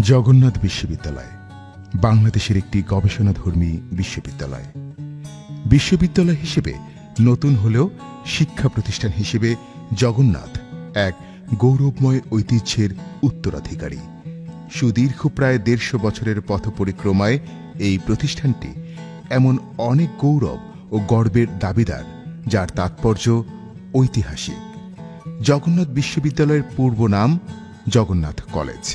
জগন্নাথ বিশ্ববিদ্যালয় বাংলাদেশের একটি গবেষণাধর্মী বিশ্ববিদ্যালয়। বিশ্ববিদ্যালয় হিসেবে নতুন হলেও শিক্ষা প্রতিষ্ঠান হিসেবে জগন্নাথ এক গৌরবময় ঐতিহ্যের উত্তরাধিকারী। সুদীর্ঘ প্রায় ১৫০ বছরের পথ পরিক্রমায় এই প্রতিষ্ঠানটি এমন অনেক গৌরব ও গর্বের দাবিদার, যার তাৎপর্য ঐতিহাসিক। জগন্নাথ বিশ্ববিদ্যালয়ের পূর্ব নাম জগন্নাথ কলেজ।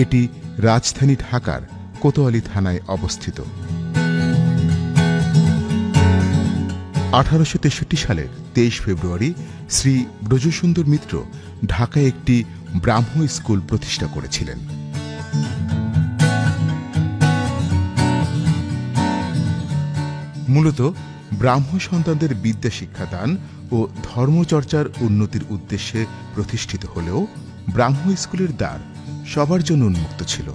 এটি রাজধানী ঢাকার কোতোয়ালি থানায় অবস্থিত। ১৮৬৩ সালের ২৩ ফেব্রুয়ারি শ্রী ব্রজসুন্দর মিত্র ঢাকায় একটি ব্রাহ্ম স্কুল প্রতিষ্ঠা করেছিলেন। মূলত ব্রাহ্ম সন্তানদের বিদ্যা শিক্ষাদান ও ধর্মচর্চার উন্নতির উদ্দেশ্যে প্রতিষ্ঠিত হলেও ব্রাহ্ম স্কুলের দ্বার সবার জন্য উন্মুক্ত ছিল।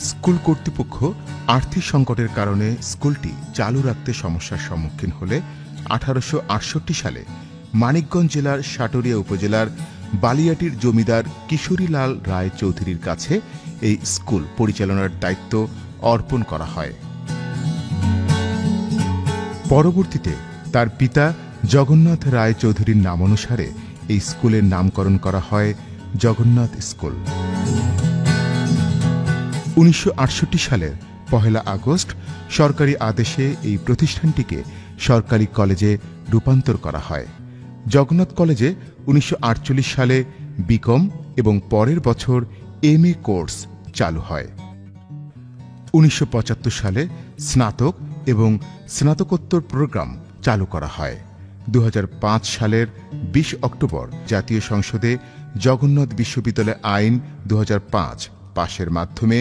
স্কুল কর্তৃপক্ষ আর্থিক সংকটের কারণে স্কুলটি চালু রাখতে সমস্যার সম্মুখীন হলে ১৮৬৮ সালে মানিকগঞ্জ জেলার সাটুরিয়া উপজেলার বালিয়াটির জমিদার কিশোরীলাল রায় চৌধুরীর কাছে এই স্কুল পরিচালনার দায়িত্ব অর্পণ করা হয়। পরবর্তীতে তার পিতা জগন্নাথ রায় চৌধুরীর নামানুসারে এই স্কুলের নামকরণ করা হয় জগন্নাথ স্কুল। ১৯৬৮ সালের ১ আগস্ট সরকারি আদেশে এই প্রতিষ্ঠানটিকে সরকারি কলেজে রূপান্তর করা হয়। জগন্নাথ কলেজে ১৯৪৮ সালে বিকম এবং পরের বছর MA কোর্স চালু হয়। ১৯৭৫ সালে স্নাতক এবং স্নাতকোত্তর প্রোগ্রাম চালু করা হয়। ২০০৫ সালের ২০ অক্টোবর জাতীয় সংসদে জগন্নাথ বিশ্ববিদ্যালয় আইন ২০০৫ পাশের মাধ্যমে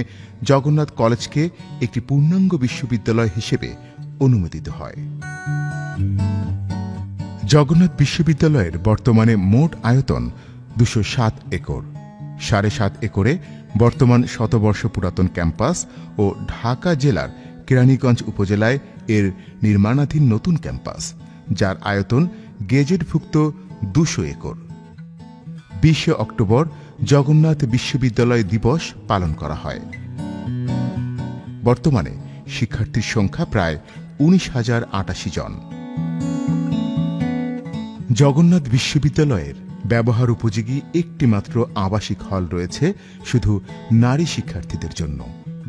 জগন্নাথ কলেজকে একটি পূর্ণাঙ্গ বিশ্ববিদ্যালয় হিসেবে অনুমোদিত হয়। জগন্নাথ বিশ্ববিদ্যালয়ের বর্তমানে মোট আয়তন ২০৭ একর। ৭.৫ একরে বর্তমান শতবর্ষ পুরাতন ক্যাম্পাস ও ঢাকা জেলার কেরানীগঞ্জ উপজেলায় এর নির্মাণাধীন নতুন ক্যাম্পাস, যার আয়তন গেজেটভুক্ত ২০০ একর। ২০ অক্টোবর জগন্নাথ বিশ্ববিদ্যালয় দিবস পালন করা হয়। বর্তমানে শিক্ষার্থীর সংখ্যা প্রায় ১৯,০৮৮ জন। জগন্নাথ বিশ্ববিদ্যালয়ের ব্যবহার উপযোগী একটি মাত্র আবাসিক হল রয়েছে শুধু নারী শিক্ষার্থীদের জন্য।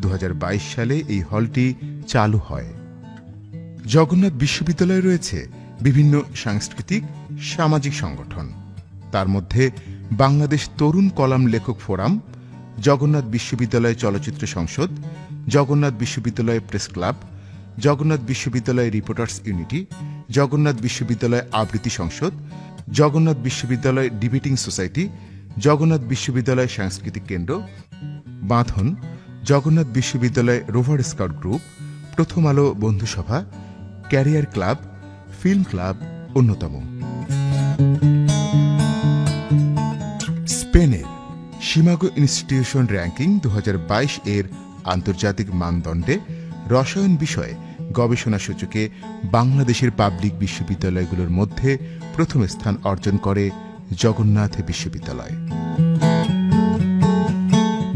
২০২২ সালে এই হলটি চালু হয়। জগন্নাথ বিশ্ববিদ্যালয়ে রয়েছে বিভিন্ন সাংস্কৃতিক সামাজিক সংগঠন। তার মধ্যে বাংলাদেশ তরুণ কলাম লেখক ফোরাম, জগন্নাথ বিশ্ববিদ্যালয় চলচ্চিত্র সংসদ, জগন্নাথ বিশ্ববিদ্যালয় প্রেস ক্লাব, জগন্নাথ বিশ্ববিদ্যালয় রিপোর্টার্স ইউনিটি, জগন্নাথ বিশ্ববিদ্যালয় আবৃত্তি সংসদ, জগন্নাথ বিশ্ববিদ্যালয় ডিবেটিং সোসাইটি, জগন্নাথ বিশ্ববিদ্যালয় সাংস্কৃতিক কেন্দ্র, বাঁধন, জগন্নাথ বিশ্ববিদ্যালয় রোভার স্কাউট গ্রুপ, প্রথম আলো বন্ধুসভা, ক্যারিয়ার ক্লাব, ফিল্ম ক্লাব অন্যতম। স্পেনের শিমাগো ইনস্টিটিউশন র্যাঙ্কিং ২০২২ এর আন্তর্জাতিক মানদণ্ডে রসায়ন বিষয়ে গবেষণা সূচকে বাংলাদেশের পাবলিক বিশ্ববিদ্যালয়গুলোর মধ্যে প্রথম স্থান অর্জন করে জগন্নাথ বিশ্ববিদ্যালয়।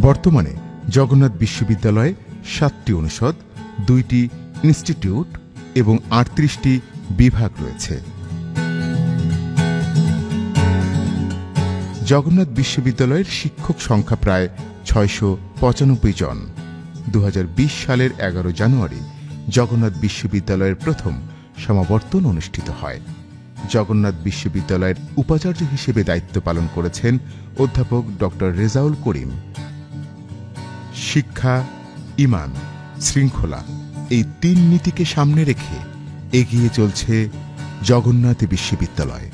বর্তমানে জগন্নাথ বিশ্ববিদ্যালয়ে ৭টি অনুষদ, ২টি ইনস্টিটিউট এবং ৩৮টি বিভাগ রয়েছে। জগন্নাথ বিশ্ববিদ্যালয়ের শিক্ষক সংখ্যা প্রায় ৬৯৫ জন। ২০২০ সালের ১১ জানুয়ারি জগন্নাথ বিশ্ববিদ্যালয়ের প্রথম সমাবর্তন অনুষ্ঠিত হয়। জগন্নাথ বিশ্ববিদ্যালয়ের উপাচার্য হিসেবে দায়িত্ব পালন করেছেন অধ্যাপক ড রেজাউল করিম। শিক্ষা, ঈমান, শৃঙ্খলা এই ৩ নীতিকে সামনে রেখে এগিয়ে চলছে জগন্নাথ বিশ্ববিদ্যালয়।